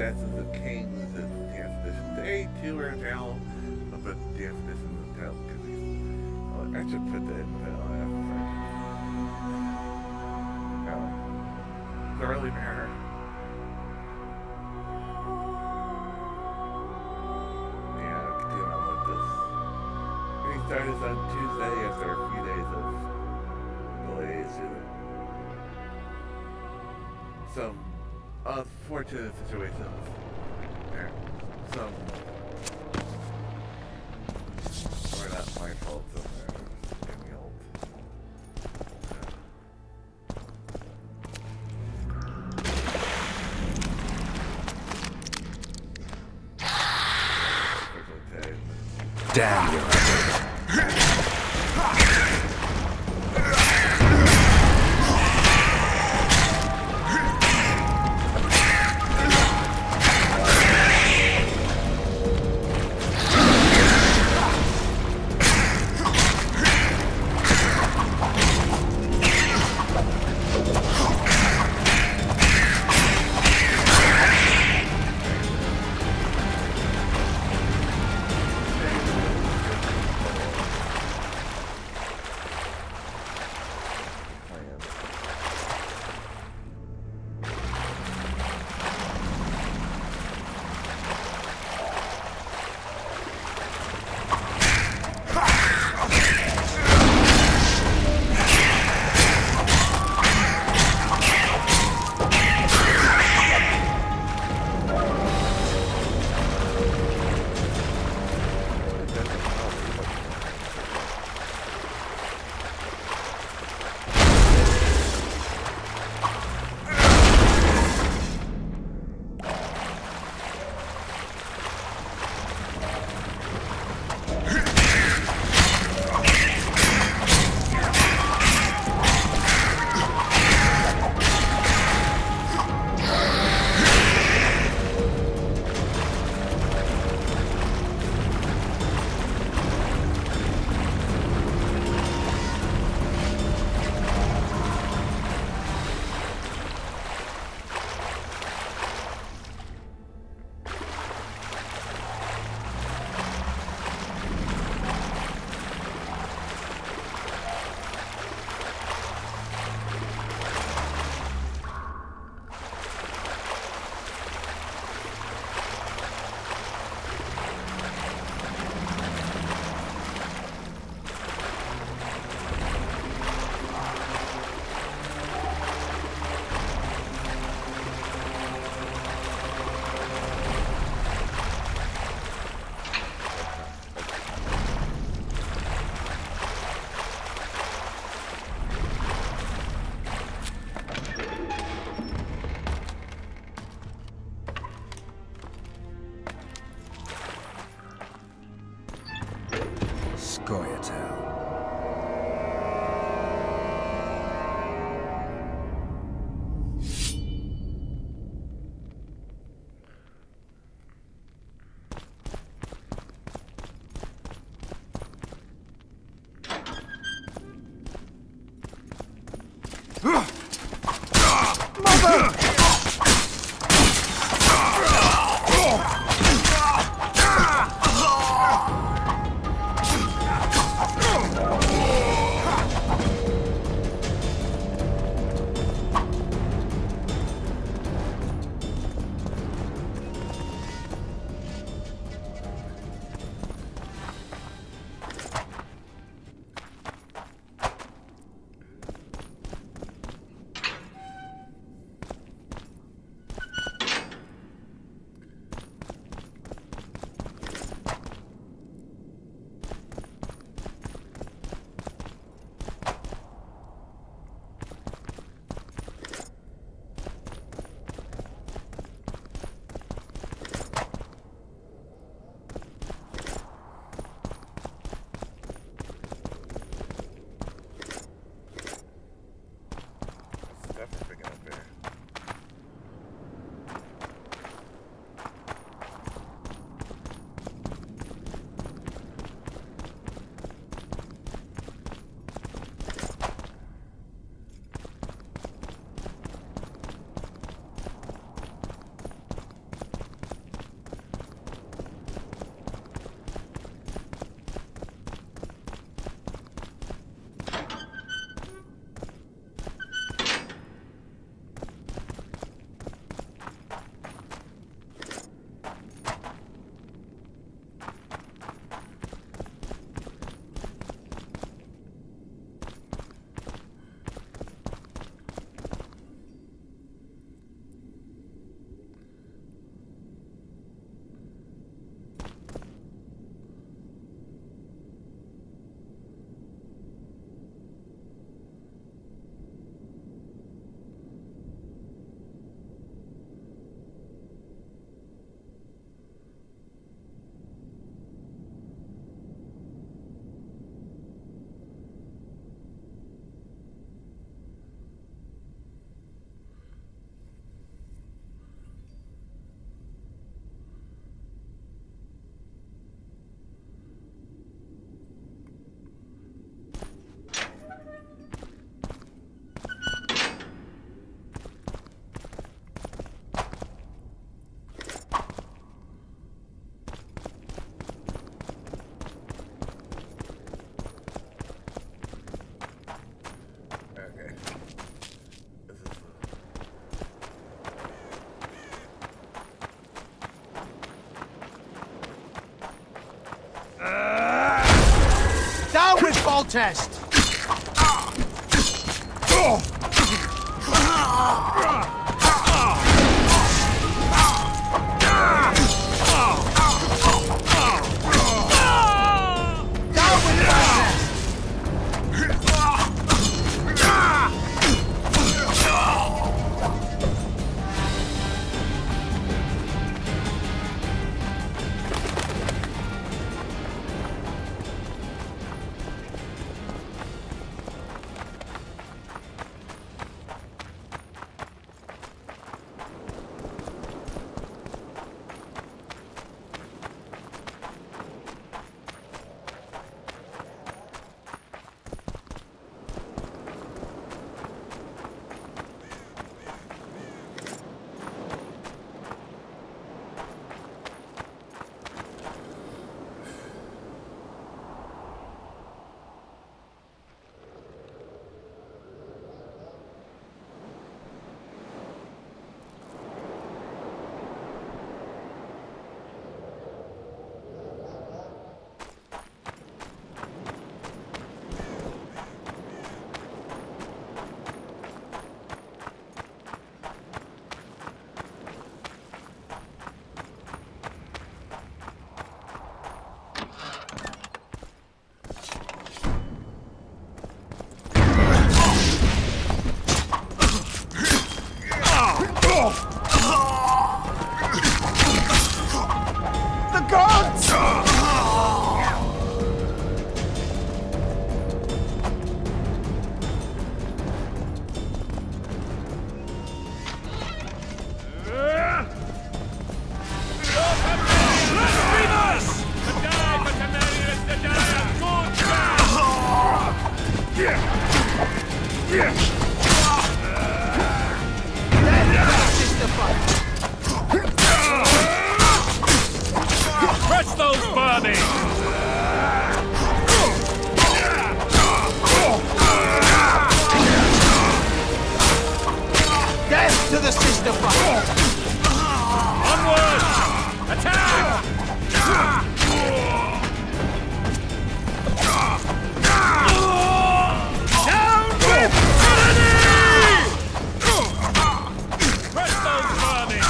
Assassins of Kings and Dance Edition. Day 2 are now about Dance Edition of the title because I should put that in the title after. Doesn't really matter. Yeah, I'll continue on with this. We started on Tuesday after a few days of delays and some unfortunate situations. Some were not my fault, so they're getting old. Damn you. test! Press those vermin! Death to the sister fight! Onward! Attack! Down with tyranny! Press those vermin!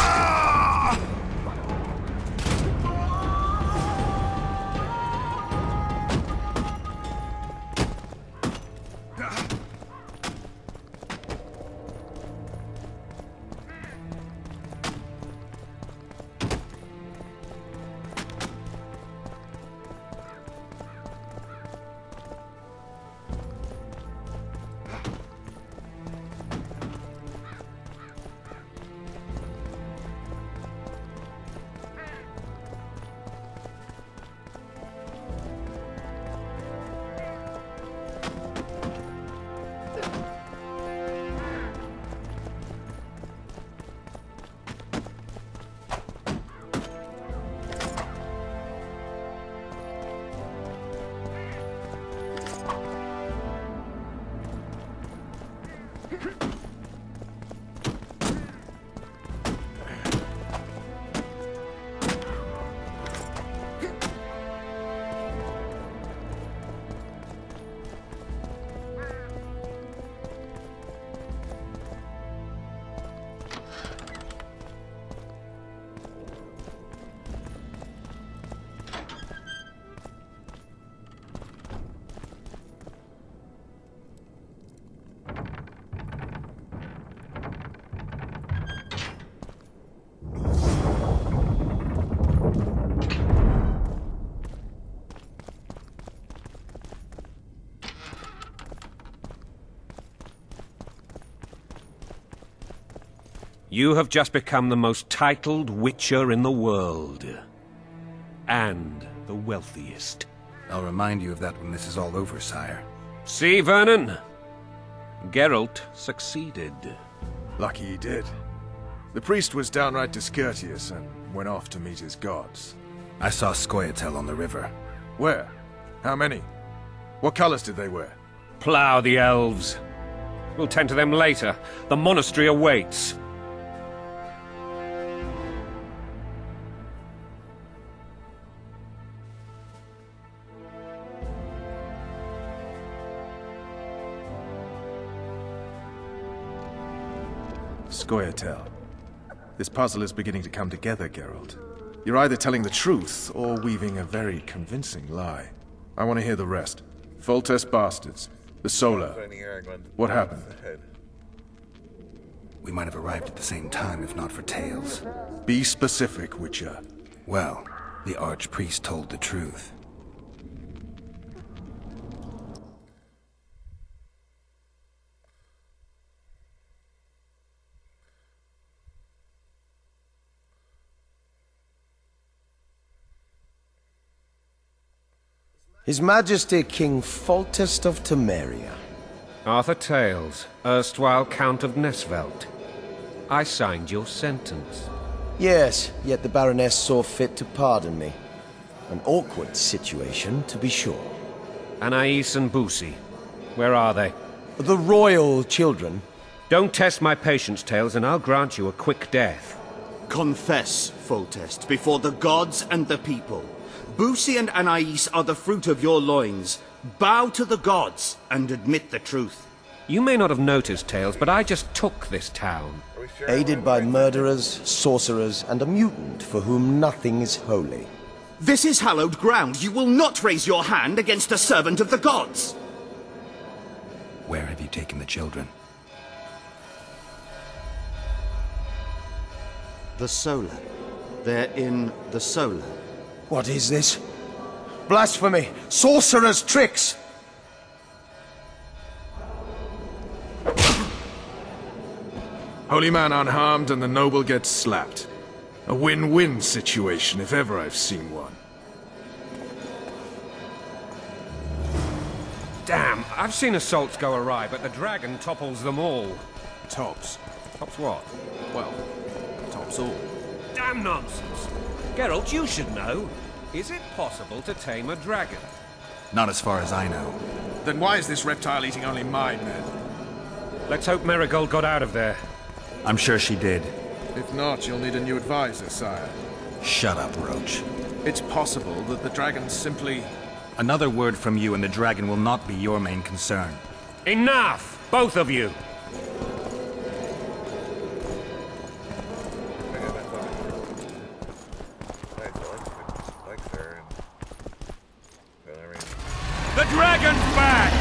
You have just become the most titled witcher in the world. And the wealthiest. I'll remind you of that when this is all over, sire. See, Vernon? Geralt succeeded. Lucky he did. The priest was downright discourteous and went off to meet his gods. I saw Scoia'tael on the river. Where? How many? What colors did they wear? Plough the elves. We'll tend to them later. The monastery awaits. Scoia'tael. This puzzle is beginning to come together, Geralt. You're either telling the truth or weaving a very convincing lie. I want to hear the rest. Foltest bastards. The Solar. What happened? We might have arrived at the same time if not for Tails. Be specific, Witcher. Well, the Archpriest told the truth. His Majesty King Foltest of Temeria. Arthur Tails, erstwhile Count of Nesvelt. I signed your sentence. Yes, yet the Baroness saw fit to pardon me. An awkward situation, to be sure. Anais and Boussy, where are they? The royal children. Don't test my patience, Tails, and I'll grant you a quick death. Confess, Foltest, before the gods and the people. Boussy and Anais are the fruit of your loins. Bow to the gods and admit the truth. You may not have noticed, Tails, but I just took this town. Aided by murderers, sorcerers, and a mutant for whom nothing is holy. This is hallowed ground. You will not raise your hand against a servant of the gods. Where have you taken the children? The Solar. They're in the Solar. What is this? Blasphemy! Sorcerer's tricks! Holy man unharmed and the noble gets slapped. A win-win situation if ever I've seen one. Damn, I've seen assaults go awry, but the dragon topples them all. Tops. Tops what? Well, tops all. Damn nonsense! Geralt, you should know. Is it possible to tame a dragon? Not as far as I know. Then why is this reptile eating only my men? Let's hope Marigold got out of there. I'm sure she did. If not, you'll need a new advisor, sire. Shut up, Roach. It's possible that the dragon simply... Another word from you and the dragon will not be your main concern. Enough! Both of you! The dragon's back!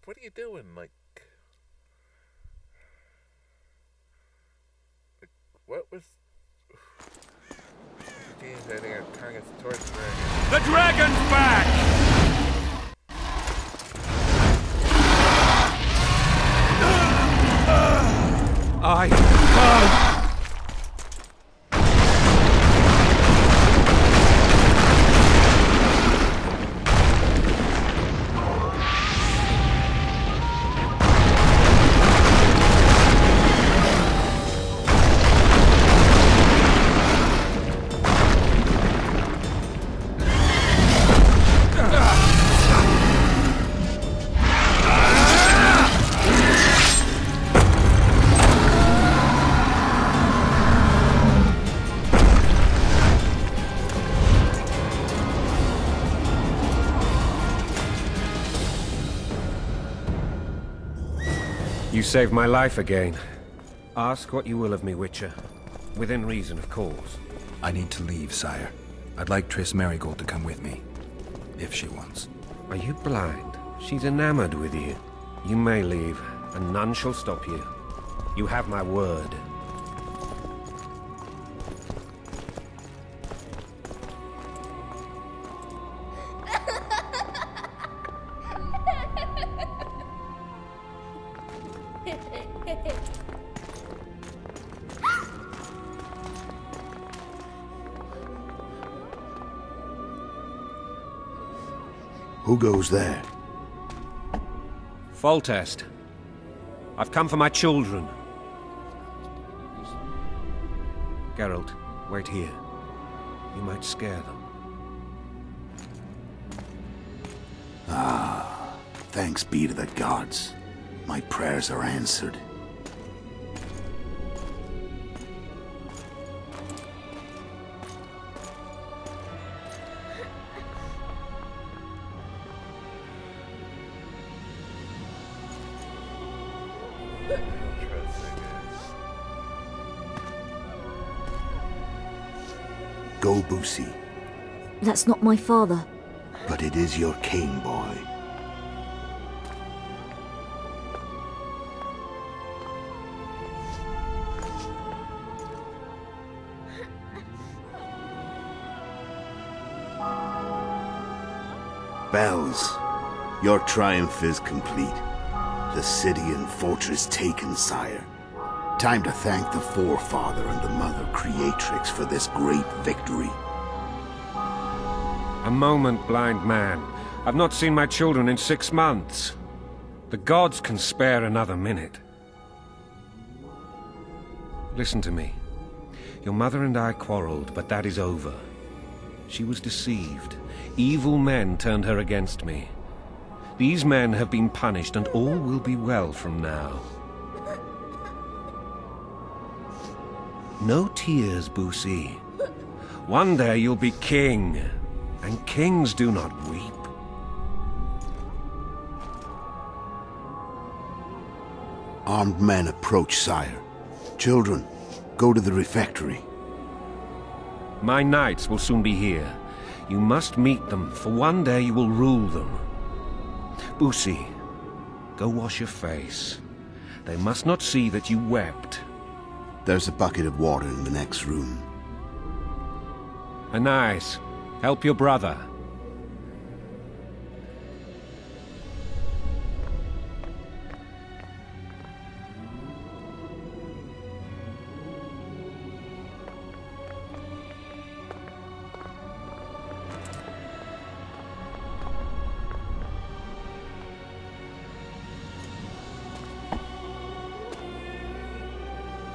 What are you doing? Like what was... James, I think our target's towards the dragon. The dragon's back! You saved my life again. Ask what you will of me, Witcher. Within reason, of course. I need to leave, sire. I'd like Triss Merigold to come with me. If she wants. Are you blind? She's enamored with you. You may leave, and none shall stop you. You have my word. Who goes there? Foltest. I've come for my children. Geralt, wait here. You might scare them. Ah, Thanks be to the gods. My prayers are answered. Go, Boosie. That's not my father. But it is your king, boy. Bells, your triumph is complete. The city and fortress taken, sire. Time to thank the Forefather and the Mother Creatrix for this great victory. A moment, blind man. I've not seen my children in 6 months. The gods can spare another minute. Listen to me. Your mother and I quarreled, but that is over. She was deceived. Evil men turned her against me. These men have been punished, and all will be well from now. No tears, Boosie. One day you'll be king, and kings do not weep. Armed men approach, sire. Children, go to the refectory. My knights will soon be here. You must meet them, for one day you will rule them. Boosie, go wash your face. They must not see that you wept. There's a bucket of water in the next room. Anais, help your brother.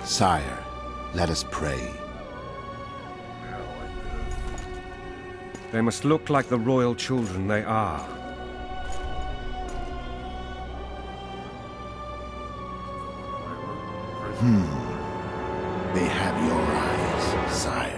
Sire, let us pray. They must look like the royal children they are. They have your eyes, sire.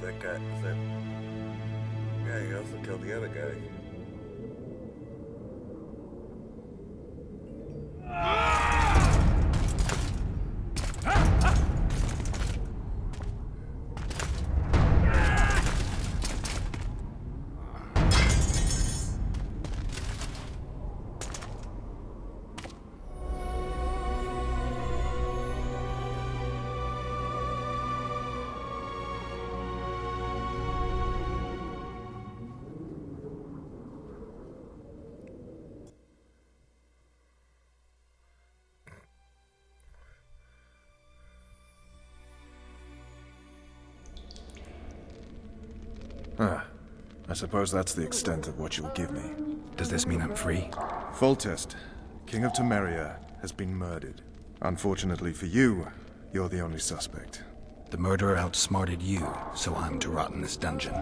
That guy, was that... Yeah, he also killed the other guy. I suppose that's the extent of what you'll give me. Does this mean I'm free? Foltest, King of Temeria, has been murdered. Unfortunately for you, you're the only suspect. The murderer outsmarted you, so I'm to rot in this dungeon.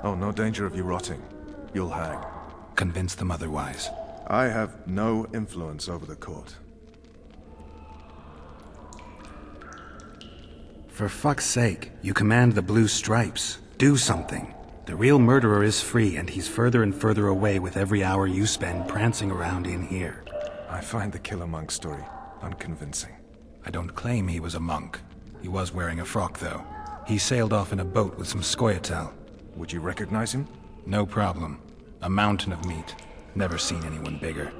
Oh, no danger of you rotting. You'll hang. Convince them otherwise. I have no influence over the court. For fuck's sake, you command the Blue Stripes. Do something. The real murderer is free, and he's further and further away with every hour you spend prancing around in here. I find the Killer Monk story unconvincing. I don't claim he was a monk. He was wearing a frock, though. He sailed off in a boat with some Scoia'tael. Would you recognize him? No problem. A mountain of meat. Never seen anyone bigger.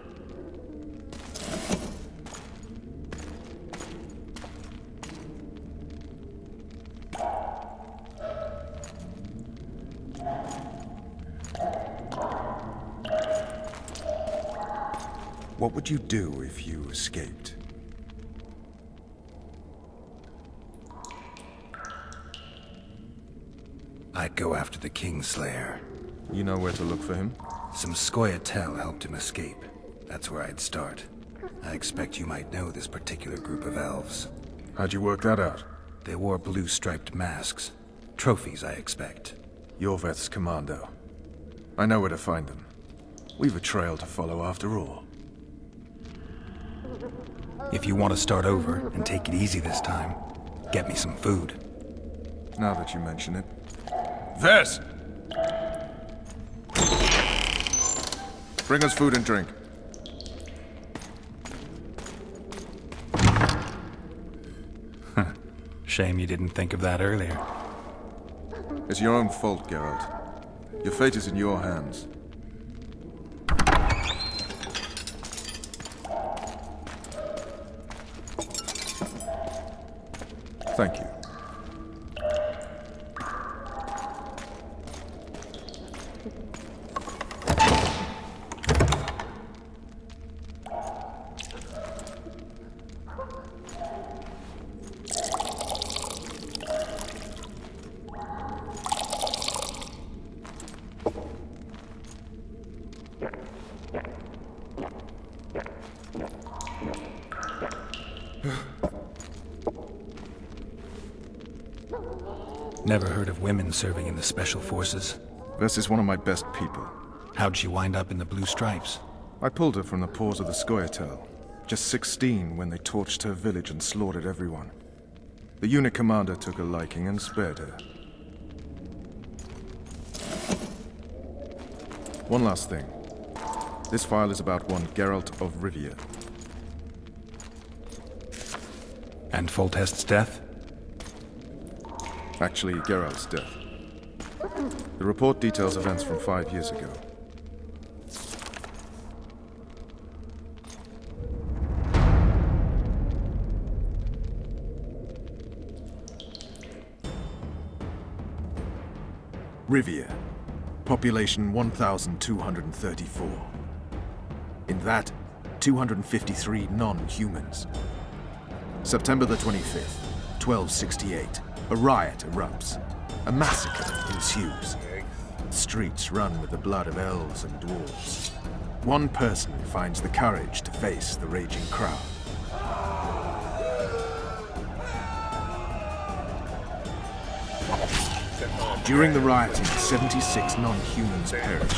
What would you do if you escaped? I'd go after the Kingslayer. You know where to look for him? Some Scoia'tael helped him escape. That's where I'd start. I expect you might know this particular group of elves. How'd you work that out? They wore blue-striped masks. Trophies, I expect. Yorveth's commando. I know where to find them. We've a trail to follow after all. If you want to start over and take it easy this time, get me some food. Now that you mention it. Ves! Bring us food and drink. Shame you didn't think of that earlier. It's your own fault, Geralt. Your fate is in your hands. Thank you. Never heard of women serving in the Special Forces. Ves is one of my best people. How'd she wind up in the Blue Stripes? I pulled her from the paws of the Scoia'tael. Just 16 when they torched her village and slaughtered everyone. The unit commander took a liking and spared her. One last thing. This file is about one Geralt of Rivia. And Foltest's death? Actually, Geralt's death. The report details events from 5 years ago. Rivia. Population 1,234. In that, 253 non-humans. September the 25th, 1268. A riot erupts. A massacre ensues. Streets run with the blood of elves and dwarves. One person finds the courage to face the raging crowd. During the rioting, 76 non-humans perished,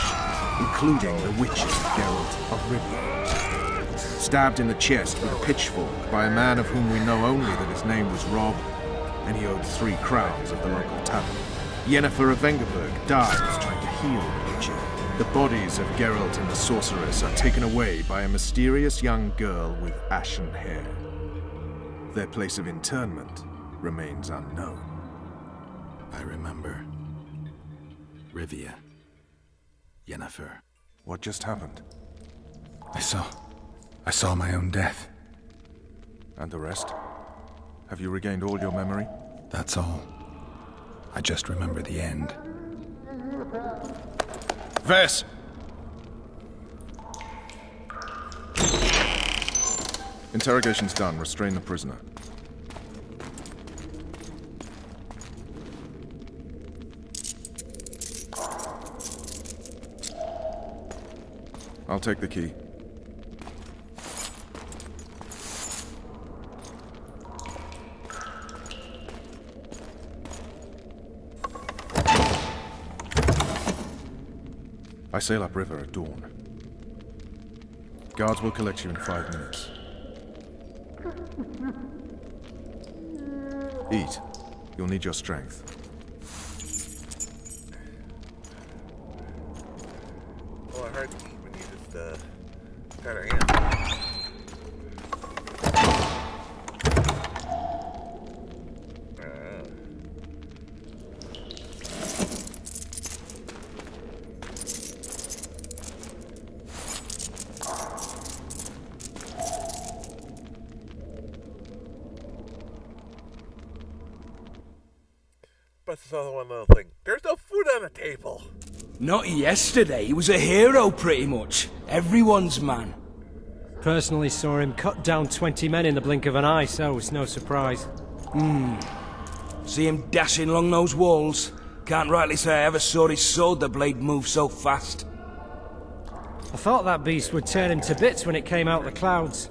including the witches Geralt of Rivia. Stabbed in the chest with a pitchfork by a man of whom we know only that his name was Rob, and he owed 3 crowns at the local tavern. Yennefer of Vengerberg dies trying to heal the witcher. The bodies of Geralt and the sorceress are taken away by a mysterious young girl with ashen hair. Their place of interment remains unknown. I remember. Rivia. Yennefer. What just happened? I saw my own death. And the rest? Have you regained all your memory? That's all. I just remember the end. Ves! Interrogation's done. Restrain the prisoner. I'll take the key. I sail upriver at dawn. Guards will collect you in 5 minutes. Eat. You'll need your strength. Well, I heard to eat when you just, got her hand. But this other one little thing. There's no food on the table. Not yesterday. He was a hero, pretty much. Everyone's man. Personally saw him cut down 20 men in the blink of an eye, so it's no surprise. See him dashing along those walls? Can't rightly say I ever saw his sword the blade move so fast. I thought that beast would turn him to bits when it came out of the clouds.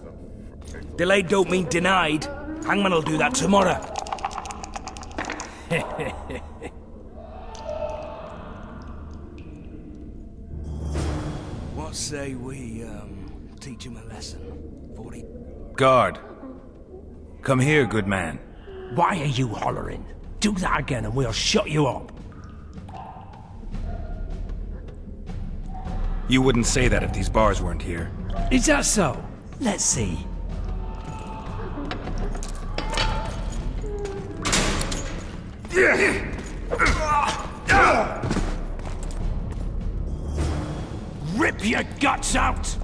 Delayed don't mean denied. Hangman'll do that tomorrow. What say we, teach him a lesson? 40. Guard. Come here, good man. Why are you hollering? Do that again and we'll shut you up. You wouldn't say that if these bars weren't here. Is that so? Let's see. Rip your guts out!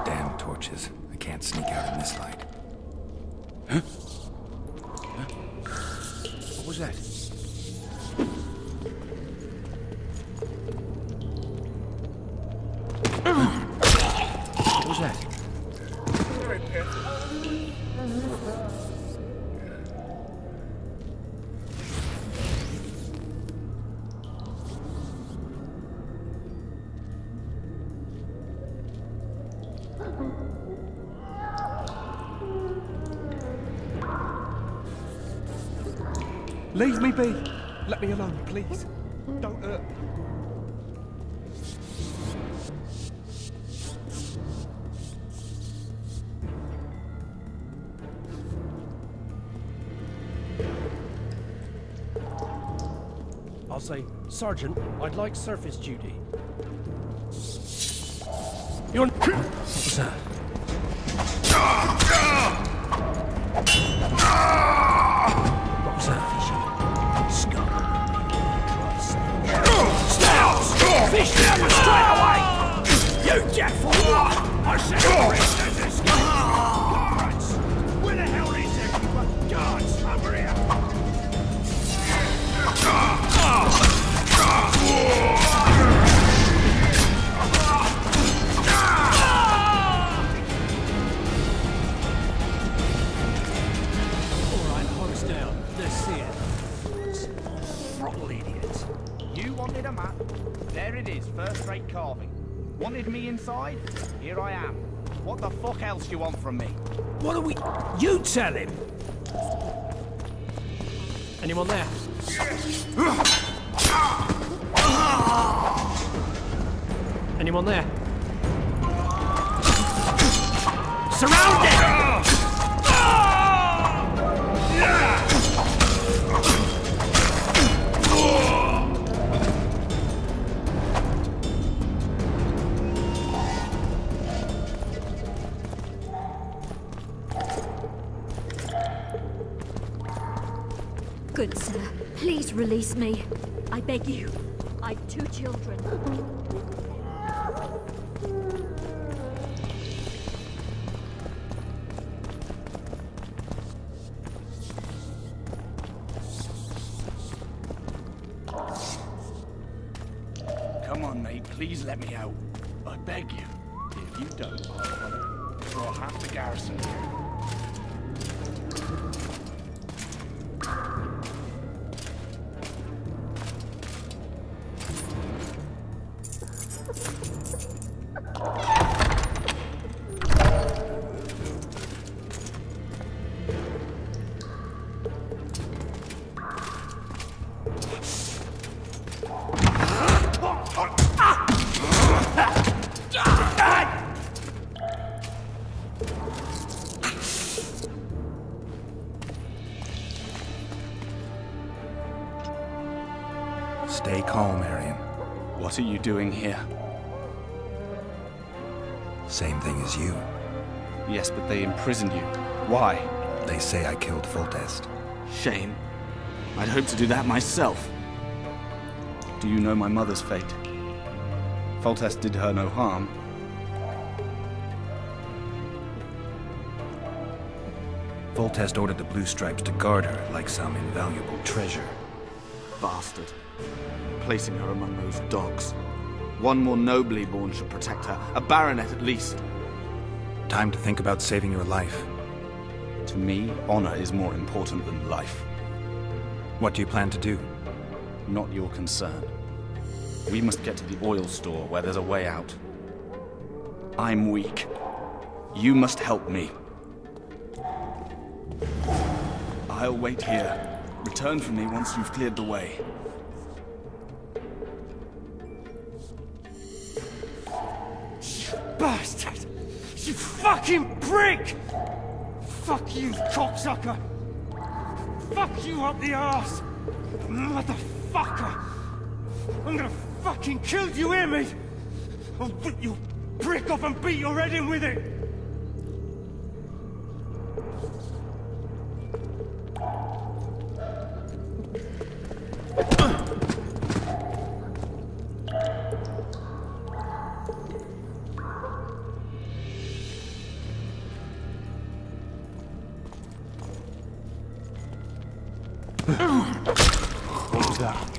Damn torches. I can't sneak out in this light. Huh? What was that? What was that? Leave me be. Let me alone, please. Don't hurt me. I'll say, Sergeant, I'd like surface duty. You're... What was that? What was that? Scum. Fish down straight away! You deaf fool! I said prisoners escape! Guards! Where the hell is everyone? Guards, over here! first-rate carving. Wanted me inside? Here I am. What the fuck else do you want from me? What are we... You tell him! Anyone there? Anyone there? Surround it! Good sir, please release me. I beg you. I've 2 children. Come on, mate. Please let me out. I beg you. If you don't, I'll throw half the garrison here. Stay calm, Arian. What are you doing here? Same thing as you. Yes, but they imprisoned you. Why? They say I killed Foltest. Shame. I'd hoped to do that myself. Do you know my mother's fate? Foltest did her no harm. Foltest ordered the Blue Stripes to guard her like some invaluable treasure. Bastard. Placing her among those dogs. One more nobly born should protect her. A baronet at least. Time to think about saving your life. To me, honor is more important than life. What do you plan to do? Not your concern. We must get to the oil store where there's a way out. I'm weak. You must help me. I'll wait here. Return for me once you've cleared the way. You bastard! You fucking prick! Fuck you, cocksucker! Fuck you up the arse! Motherfucker! I'm gonna fucking kill you, hear me? I'll rip your prick off and beat your head in with it! What was that?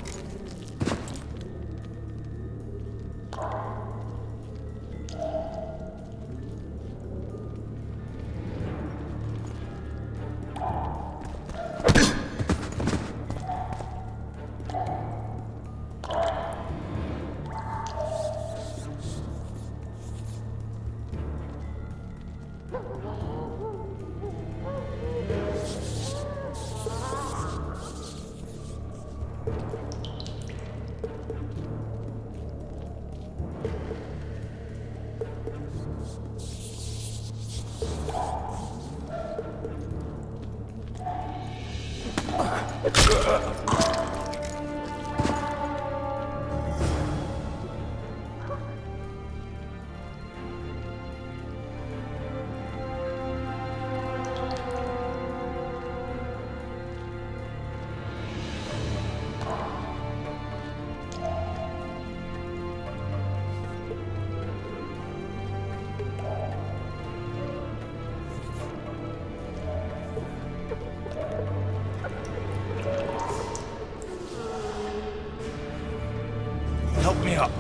Help me up.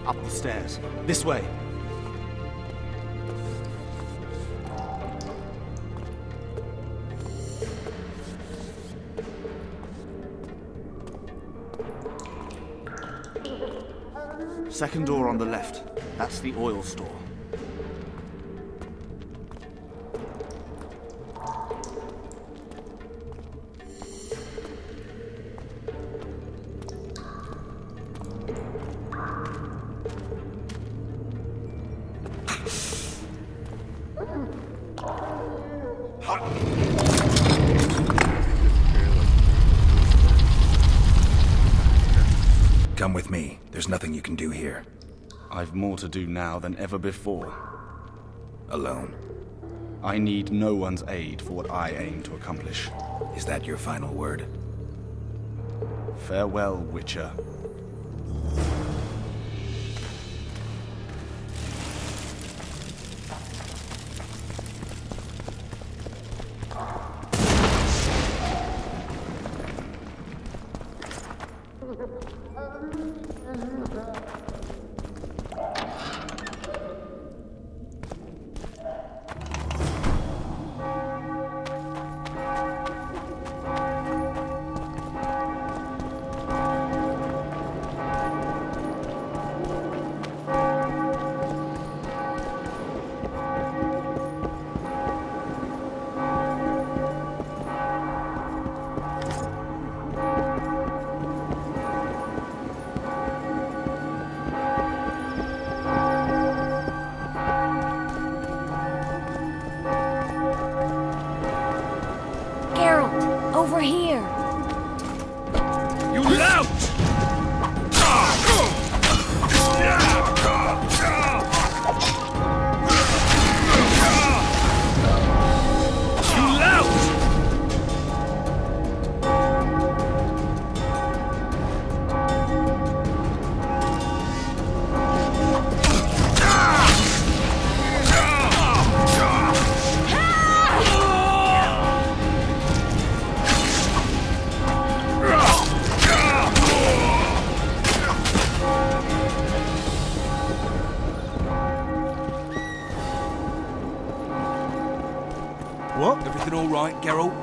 Up the stairs. This way. Second door on the left. That's the oil store. Come with me. There's nothing you can do here. I've more to do now than ever before. Alone. I need no one's aid for what I aim to accomplish. Is that your final word? Farewell, Witcher. Over here! You lout! You lout! What? Everything all right, Geralt?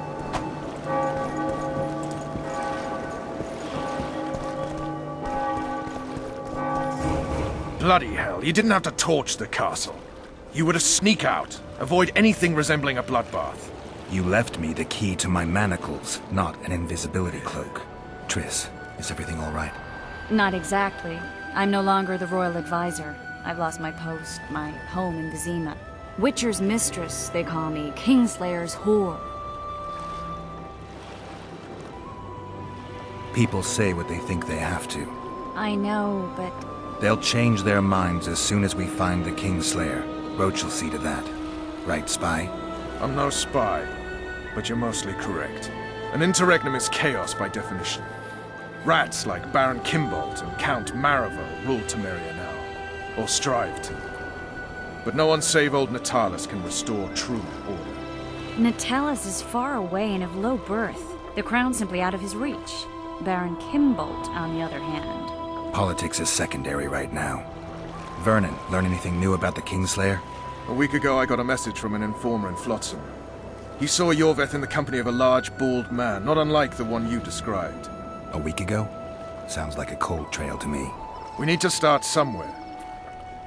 Bloody hell, you didn't have to torch the castle. You were to sneak out, avoid anything resembling a bloodbath. You left me the key to my manacles, not an invisibility cloak. Triss, is everything all right? Not exactly. I'm no longer the royal advisor. I've lost my post, my home in Vizima. Witcher's mistress, they call me. Kingslayer's whore. People say what they think they have to. I know, but... They'll change their minds as soon as we find the Kingslayer. Roach will see to that. Right, spy? I'm no spy, but you're mostly correct. An interregnum is chaos by definition. Rats like Baron Kimbolt and Count Maravel rule Temeria now, or strive to. But no one save old Natalis can restore true order. Natalis is far away and of low birth. The crown's simply out of his reach. Baron Kimbolt, on the other hand. Politics is secondary right now. Vernon, learn anything new about the Kingslayer? A week ago I got a message from an informer in Flotsam. He saw Yorveth in the company of a large, bald man, not unlike the one you described. A week ago? Sounds like a cold trail to me. We need to start somewhere.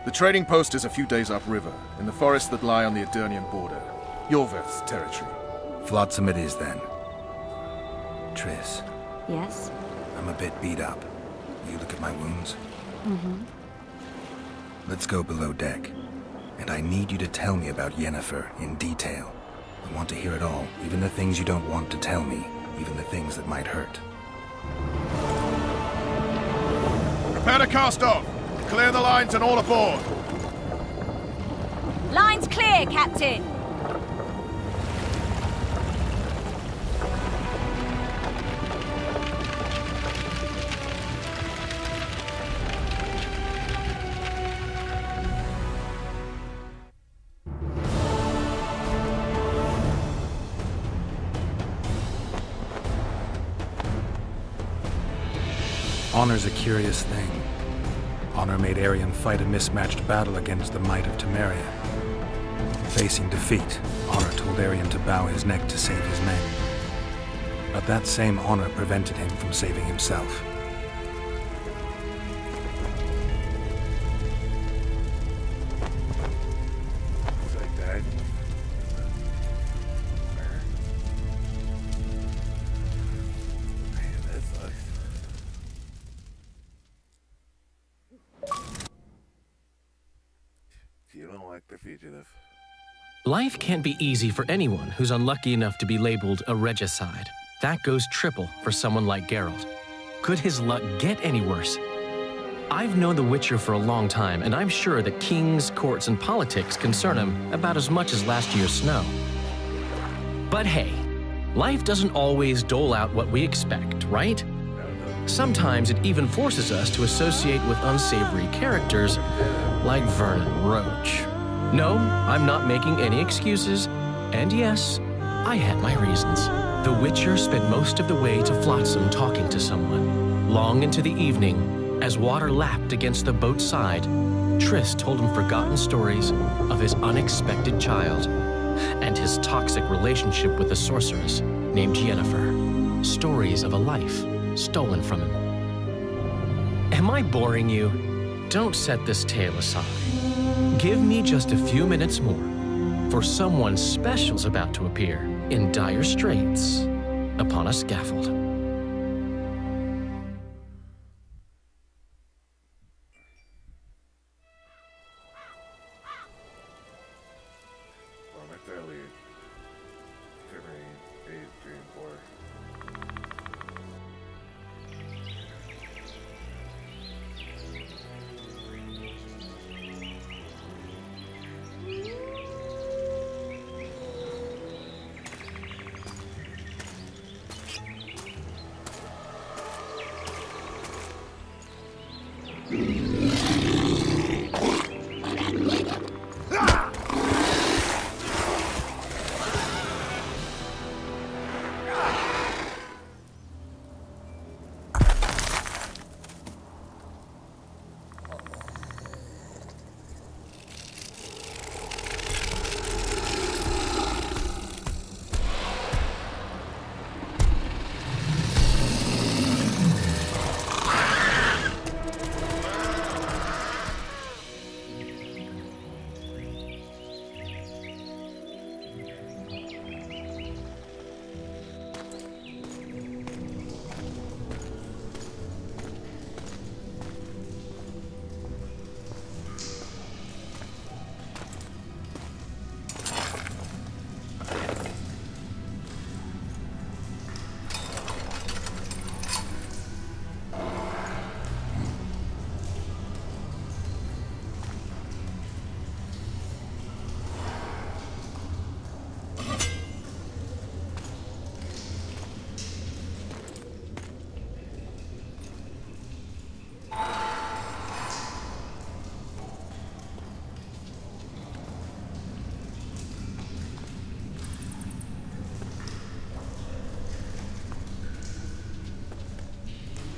The trading post is a few days upriver, in the forests that lie on the Aedirnian border. Yorveth's territory. Flotsam it is, then. Triss. Yes? I'm a bit beat up. Will you look at my wounds? Mm-hmm. Let's go below deck. And I need you to tell me about Yennefer in detail. I want to hear it all, even the things you don't want to tell me, even the things that might hurt. Prepare to cast off! Clear the lines and all aboard! Lines clear, Captain! Honor's a curious thing. Honor made Arion fight a mismatched battle against the might of Temeria. Facing defeat, Honor told Arion to bow his neck to save his men. But that same honor prevented him from saving himself. like the fugitive. Life can't be easy for anyone who's unlucky enough to be labeled a regicide. That goes triple for someone like Geralt. Could his luck get any worse? I've known The Witcher for a long time, and I'm sure that kings, courts, and politics concern him about as much as last year's snow. But hey, life doesn't always dole out what we expect, right? Sometimes it even forces us to associate with unsavory characters like Vernon Roach. No, I'm not making any excuses, and yes, I had my reasons. The Witcher spent most of the way to Flotsam talking to someone. Long into the evening, as water lapped against the boat's side, Triss told him forgotten stories of his unexpected child and his toxic relationship with a sorceress named Yennefer. Stories of a life stolen from him. Am I boring you? Don't set this tale aside. Give me just a few minutes more, for someone special's about to appear in dire straits upon a scaffold. Momentarily, shivering, age, dream, or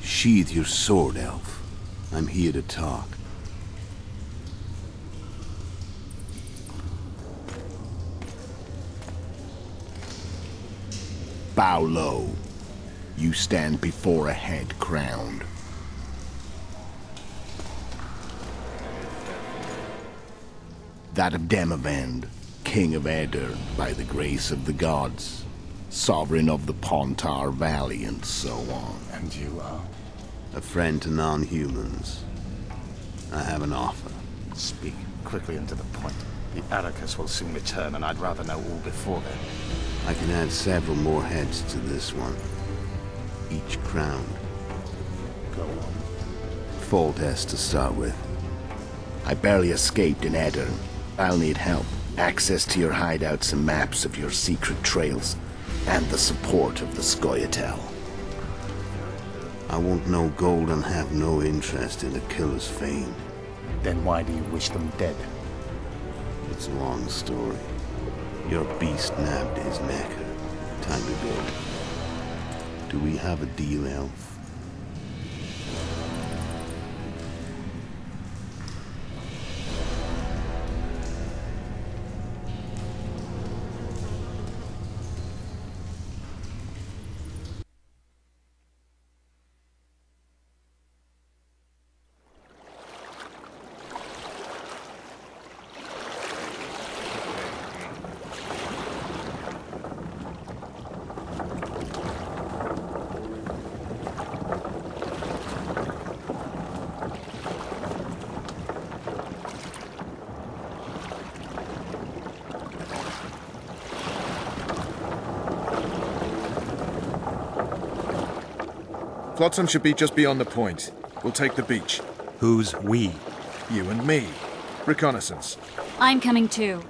Sheathe your sword, Elf. I'm here to talk. Bow low. You stand before a head crowned. That of Demavend, King of Edir, by the grace of the gods, sovereign of the Pontar Valley, and so on. And you are? A friend to non-humans. I have an offer. Speak quickly and to the point. The Arrakis will soon return, and I'd rather know all before then. I can add several more heads to this one. Each crowned. Go on. Foltest to start with. I barely escaped in Edirn. I'll need help. Access to your hideouts and maps of your secret trails. And the support of the Scoia'tael. I want no gold and have no interest in the killer's fame. Then why do you wish them dead? It's a long story. Your beast nabbed his neck. Time to go. Do we have a deal, Elf? Flotsam should be just beyond the point. We'll take the beach. Who's we? You and me. Reconnaissance. I'm coming too.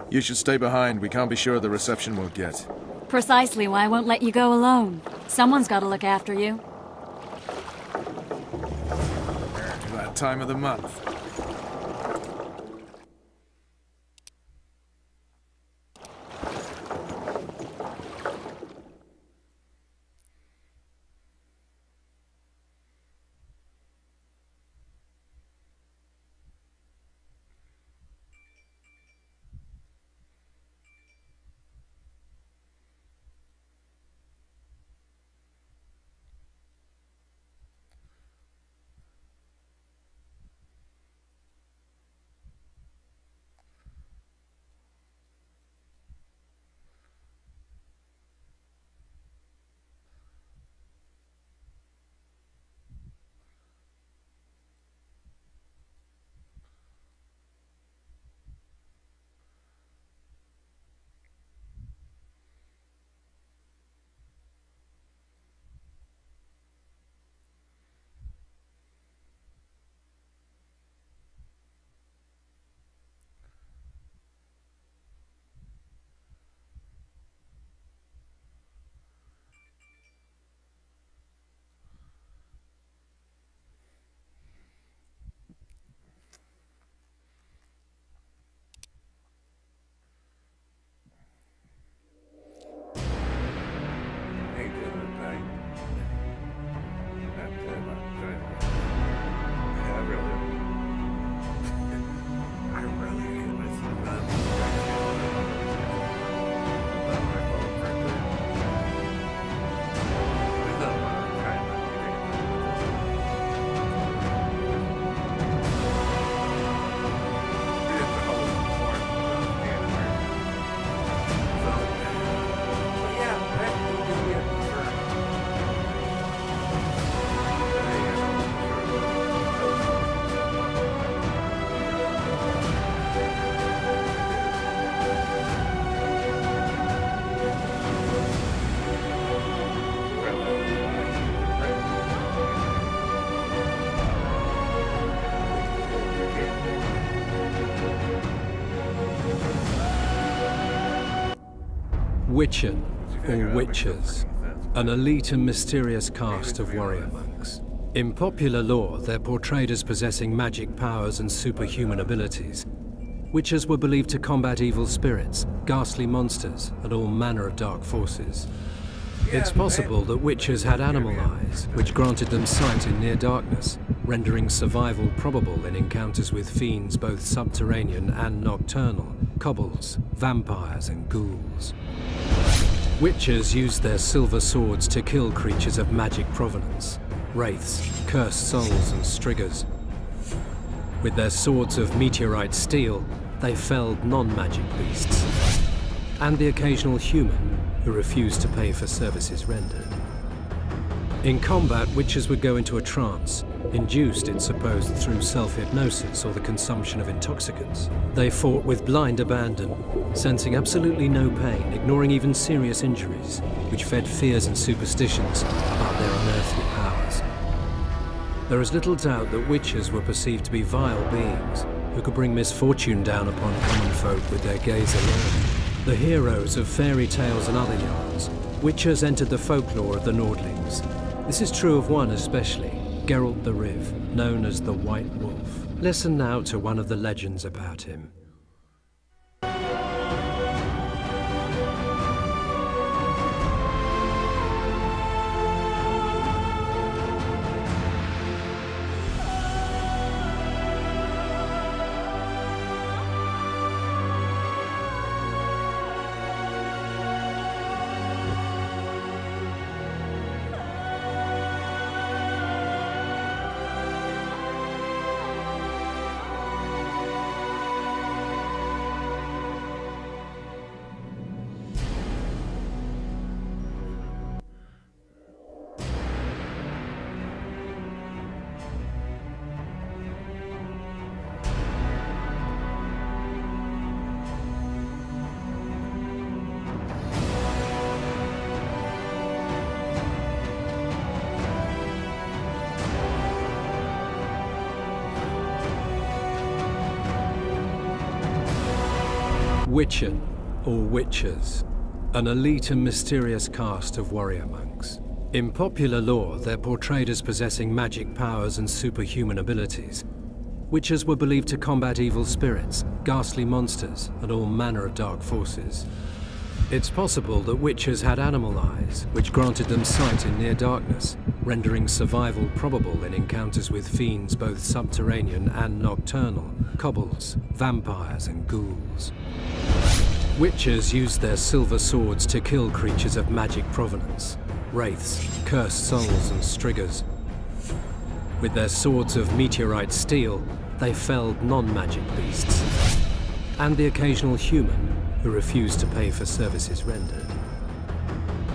You should stay behind. We can't be sure of the reception we'll get. Precisely why I won't let you go alone. Someone's got to look after you. That time of the month. Witcher, or Witchers, an elite and mysterious caste of warrior monks. In popular lore, they're portrayed as possessing magic powers and superhuman abilities. Witchers were believed to combat evil spirits, ghastly monsters, and all manner of dark forces. It's possible that Witchers had animal eyes, which granted them sight in near darkness, rendering survival probable in encounters with fiends both subterranean and nocturnal, kobolds, vampires, and ghouls. Witchers used their silver swords to kill creatures of magic provenance, wraiths, cursed souls, and striggers. With their swords of meteorite steel, they felled non-magic beasts, and the occasional human who refused to pay for services rendered. In combat, Witchers would go into a trance, induced, it's supposed, through self-hypnosis or the consumption of intoxicants. They fought with blind abandon, sensing absolutely no pain, ignoring even serious injuries, which fed fears and superstitions about their unearthly powers. There is little doubt that Witchers were perceived to be vile beings who could bring misfortune down upon common folk with their gaze alone. The heroes of fairy tales and other yarns, Witchers entered the folklore of the Nordlings. This is true of one especially, Geralt the Riv, known as the White Wolf. Listen now to one of the legends about him. Witchen, or Witchers, an elite and mysterious caste of warrior monks. In popular lore, they're portrayed as possessing magic powers and superhuman abilities. Witchers were believed to combat evil spirits, ghastly monsters, and all manner of dark forces. It's possible that Witchers had animal eyes, which granted them sight in near darkness, rendering survival probable in encounters with fiends both subterranean and nocturnal, kobolds, vampires, and ghouls. Witchers used their silver swords to kill creatures of magic provenance, wraiths, cursed souls, and striggers. With their swords of meteorite steel, they felled non-magic beasts, and the occasional human who refused to pay for services rendered.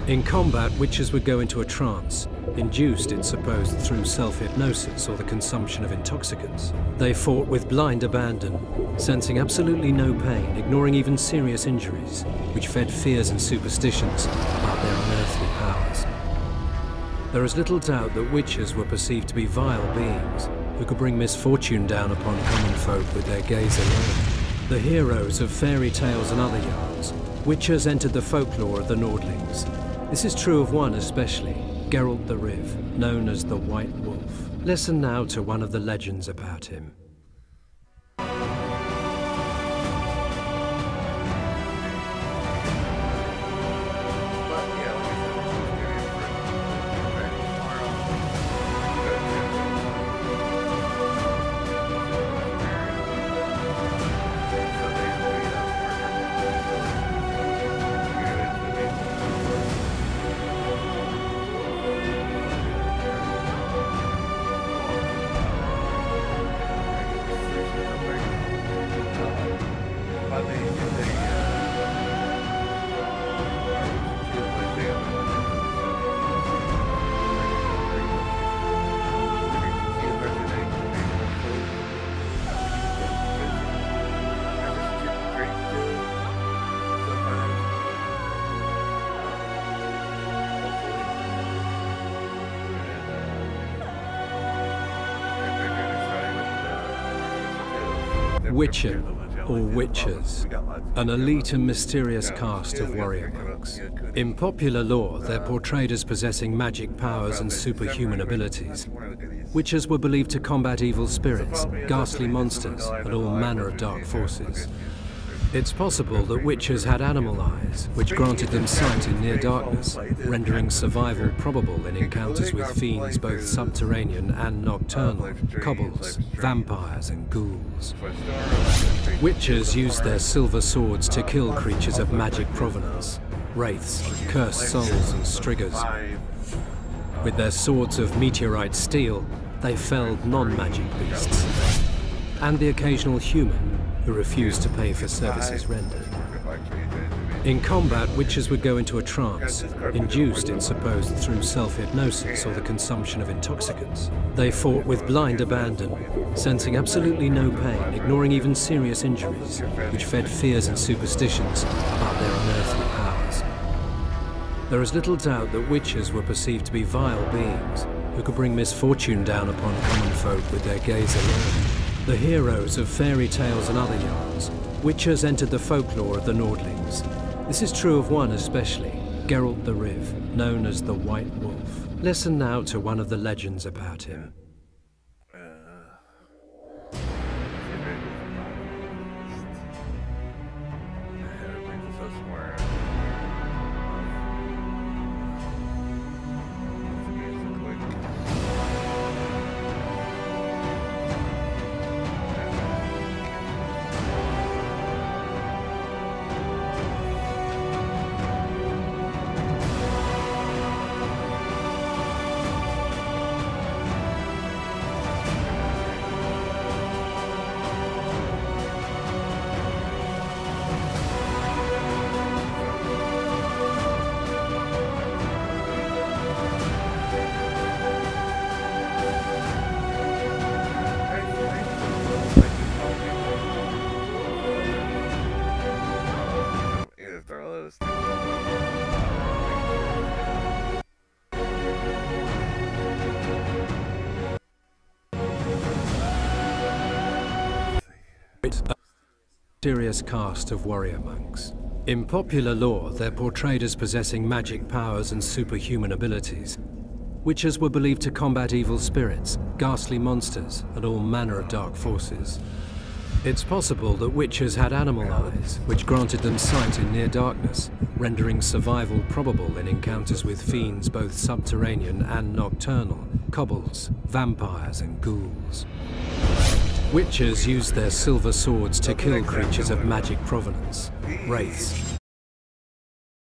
In combat, Witchers would go into a trance, induced, it's supposed, through self-hypnosis or the consumption of intoxicants. They fought with blind abandon, sensing absolutely no pain, ignoring even serious injuries, which fed fears and superstitions about their unearthly powers. There is little doubt that Witchers were perceived to be vile beings who could bring misfortune down upon common folk with their gaze alone. The heroes of fairy tales and other yarns, Witchers entered the folklore of the Nordlings. This is true of one especially, Geralt the Riv, known as the White Wolf. Listen now to one of the legends about him. Witcher, or Witchers, an elite and mysterious caste of warrior monks. In popular lore, they're portrayed as possessing magic powers and superhuman abilities. Witchers were believed to combat evil spirits, ghastly monsters, and all manner of dark forces. It's possible that Witchers had animal eyes, which granted them sight in near darkness, rendering survival probable in encounters with fiends both subterranean and nocturnal, kobolds, vampires, and ghouls. Witchers used their silver swords to kill creatures of magic provenance, wraiths, cursed souls, and striggers. With their swords of meteorite steel, they felled non-magic beasts, and the occasional human who refused to pay for services rendered. In combat, Witchers would go into a trance, induced, it's supposed, through self-hypnosis or the consumption of intoxicants. They fought with blind abandon, sensing absolutely no pain, ignoring even serious injuries, which fed fears and superstitions about their unearthly powers. There is little doubt that Witchers were perceived to be vile beings who could bring misfortune down upon common folk with their gaze alone. The heroes of fairy tales and other yarns, Witchers entered the folklore of the Nordlings. This is true of one especially, Geralt the Riv, known as the White Wolf. Listen now to one of the legends about him. mysterious caste of warrior monks. In popular lore, they're portrayed as possessing magic powers and superhuman abilities. Witchers were believed to combat evil spirits, ghastly monsters, and all manner of dark forces. It's possible that witchers had animal eyes, which granted them sight in near darkness, rendering survival probable in encounters with fiends both subterranean and nocturnal, kobolds, vampires, and ghouls. Witchers used their silver swords to kill creatures of magic provenance, wraiths,